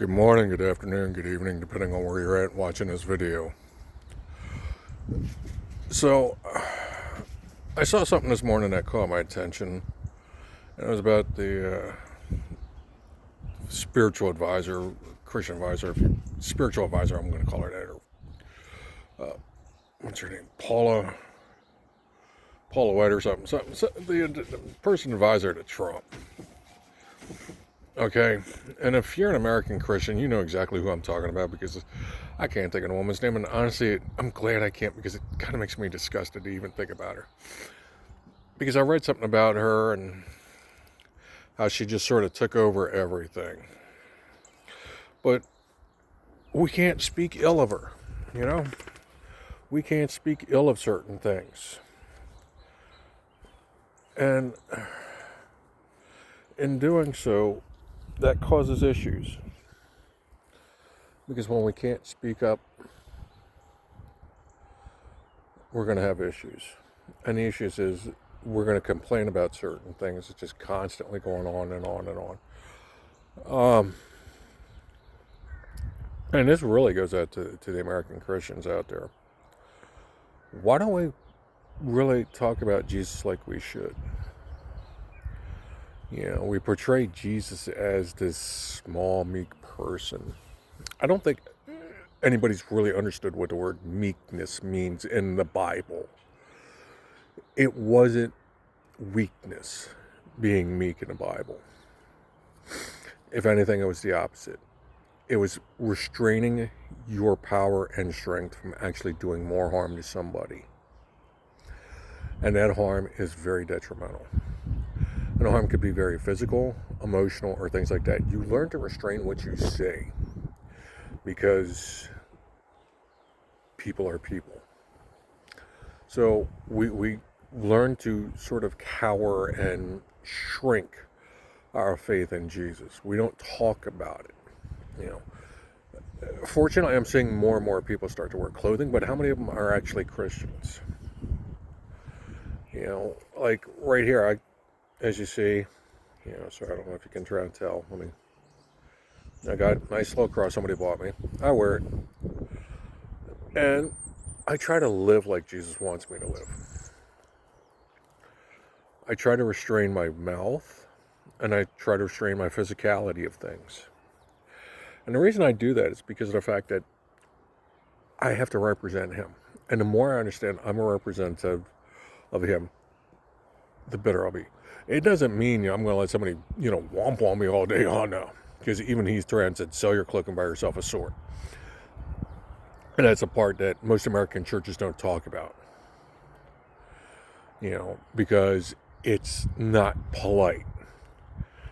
Good morning, good afternoon, good evening, depending on where you're at watching this video. So, I saw something this morning that caught my attention, and it was about the spiritual advisor, Christian advisor, spiritual advisor, I'm going to call her that, or what's her name, Paula White or something, the person advisor to Trump. Okay, and if you're an American Christian, you know exactly who I'm talking about, because I can't think of the woman's name, and honestly, I'm glad I can't, because it kind of makes me disgusted to even think about her. Because I read something about her and how she just sort of took over everything. But we can't speak ill of her, you know? We can't speak ill of certain things. And in doing so, that causes issues. Because when we can't speak up, we're going to have issues. And the issues is we're going to complain about certain things. It's just constantly going on and on and on. And this really goes out to the American Christians out there. Why don't we really talk about Jesus like we should? You know, we portray Jesus as this small, meek person. I don't think anybody's really understood what the word meekness means in the Bible. It wasn't weakness, being meek in the Bible. If anything, it was the opposite. It was restraining your power and strength from actually doing more harm to somebody. And that harm is very detrimental. And harm could be very physical, emotional, or things like that. You learn to restrain what you say, because people are people. So we learn to sort of cower and shrink our faith in Jesus. We don't talk about it. You know, fortunately, I'm seeing more and more people start to wear clothing, but how many of them are actually Christians? You know, like right here, as you see, you know, so I don't know if you can try and tell. I got a nice little cross somebody bought me. I wear it. And I try to live like Jesus wants me to live. I try to restrain my mouth, and I try to restrain my physicality of things. And the reason I do that is because of the fact that I have to represent him. And the more I understand I'm a representative of him, the better I'll be. It doesn't mean, I'm going to let somebody, womp on me all day. Oh, no. Because even he's trying to sell your cloak and buy yourself a sword. And that's a part that most American churches don't talk about. Because it's not polite.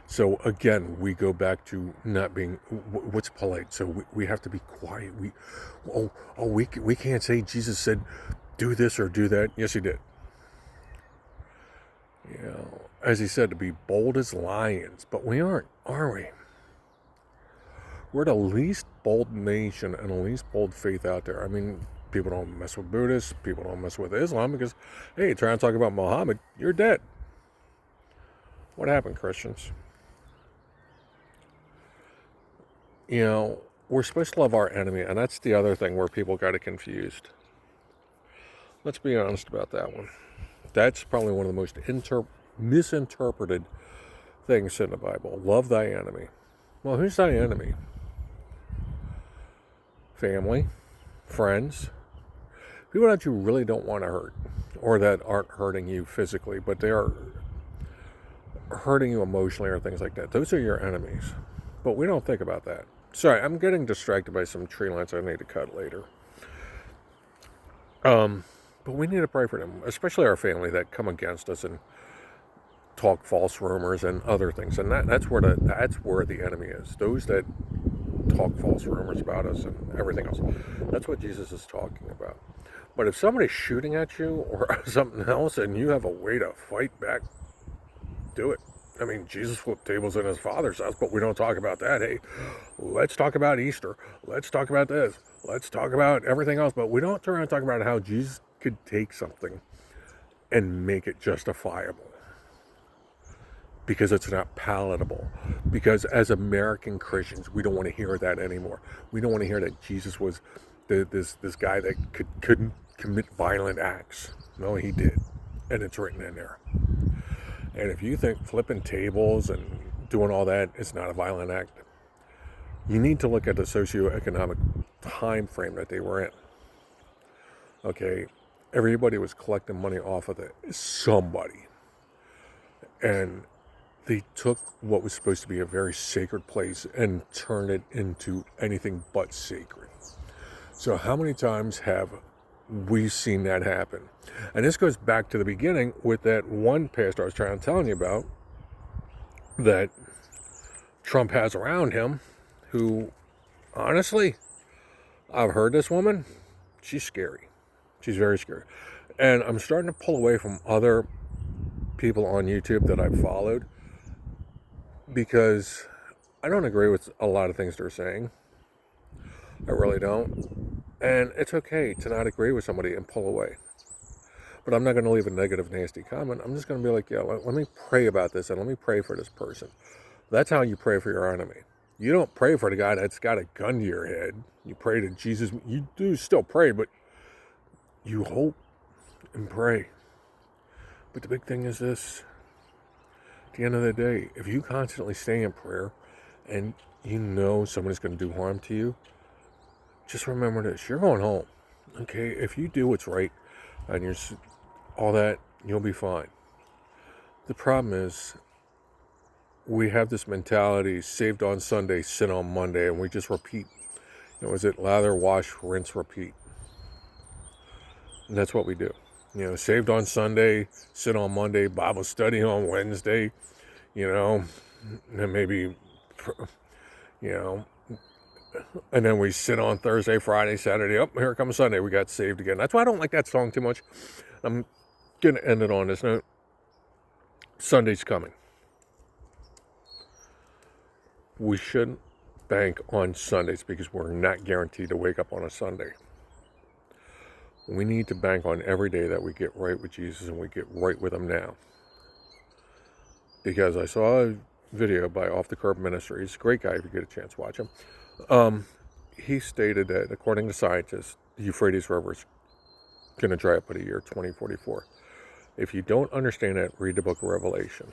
So again, we go back to not being, what's polite? So we have to be quiet. We can't say Jesus said, do this or do that. Yes, he did. As he said, to be bold as lions, but we aren't, are we? We're the least bold nation and the least bold faith out there. I mean, people don't mess with Buddhists, people don't mess with Islam, because, hey, trying to talk about Muhammad, you're dead. What happened, Christians? We're supposed to love our enemy, and that's the other thing where people got it confused. Let's be honest about that one. That's probably one of the most misinterpreted things in the Bible. Love thy enemy. Well, who's thy enemy? Family, friends, people that you really don't want to hurt, or that aren't hurting you physically, but they are hurting you emotionally or things like that. Those are your enemies. But we don't think about that. Sorry, I'm getting distracted by some tree lines I need to cut later. But we need to pray for them, especially our family that come against us and talk false rumors and other things. And that's where the enemy is. Those that talk false rumors about us and everything else. That's what Jesus is talking about. But if somebody's shooting at you or something else and you have a way to fight back, do it. I mean, Jesus flipped tables in his Father's house, but we don't talk about that. Hey, let's talk about Easter. Let's talk about this. Let's talk about everything else. But we don't turn around and talk about how Jesus could take something and make it justifiable. because it's not palatable. Because as American Christians, we don't want to hear that anymore. We don't want to hear that Jesus was this guy that couldn't commit violent acts. No, he did, and it's written in there. And if you think flipping tables and doing all that is not a violent act, you need to look at the socioeconomic time frame that they were in. Okay, everybody was collecting money off of somebody, and they took what was supposed to be a very sacred place and turned it into anything but sacred. So how many times have we seen that happen? And this goes back to the beginning with that one pastor I was trying to tell you about that Trump has around him, who, honestly, I've heard this woman, she's scary. She's very scary. And I'm starting to pull away from other people on YouTube that I've followed because I don't agree with a lot of things they're saying. I really don't. And it's okay to not agree with somebody and pull away. But I'm not going to leave a negative, nasty comment. I'm just going to be like, yeah, let me pray about this and let me pray for this person. That's how you pray for your enemy. You don't pray for the guy that's got a gun to your head. You pray to Jesus. You do still pray, but you hope and pray. But the big thing is this. At the end of the day, if you constantly stay in prayer and you know somebody's going to do harm to you, just remember this. You're going home. Okay? If you do what's right and you're all that, you'll be fine. The problem is we have this mentality, saved on Sunday, sin on Monday, and we just repeat. Is it lather, wash, rinse, repeat? And that's what we do. Saved on Sunday, sin on Monday, Bible study on Wednesday, and maybe, and then we sit on Thursday, Friday, Saturday. Oh, here comes Sunday. We got saved again. That's why I don't like that song too much. I'm going to end it on this note. Sunday's coming. We shouldn't bank on Sundays because we're not guaranteed to wake up on a Sunday. We need to bank on every day that we get right with Jesus and we get right with him now. Because I saw a video by Off the Curb Ministries, great guy if you get a chance to watch him. He stated that according to scientists, the Euphrates River is going to dry up by the year 2044. If you don't understand that, read the book of Revelation.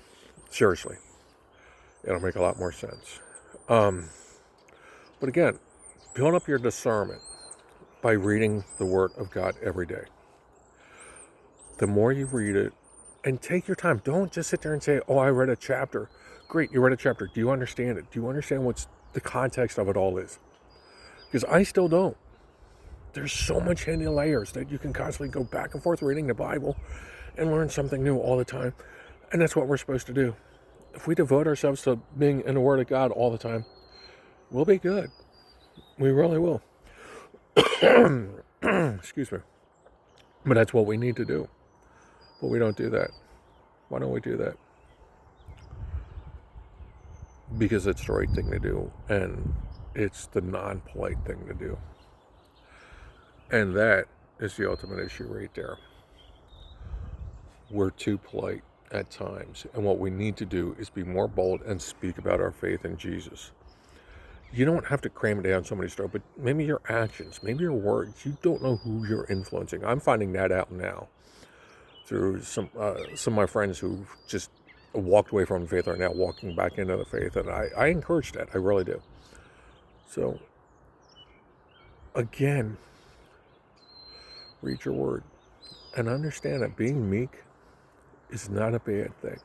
Seriously. It'll make a lot more sense. But again, build up your discernment by reading the Word of God every day. The more you read it, and take your time. Don't just sit there and say, oh, I read a chapter. Great, you read a chapter. Do you understand it? Do you understand what's the context of it all is? Because I still don't. There's so much hidden layers that you can constantly go back and forth reading the Bible and learn something new all the time. And that's what we're supposed to do. If we devote ourselves to being in the Word of God all the time, we'll be good. We really will. Excuse me. But that's what we need to do. But we don't do that. Why don't we do that? Because it's the right thing to do. And it's the non-polite thing to do. And that is the ultimate issue right there. We're too polite at times. And what we need to do is be more bold and speak about our faith in Jesus. You don't have to cram it down somebody's throat, but maybe your actions, maybe your words, you don't know who you're influencing. I'm finding that out now through some of my friends who just walked away from the faith are now walking back into the faith, and I encourage that. I really do. So, again, read your word and understand that being meek is not a bad thing.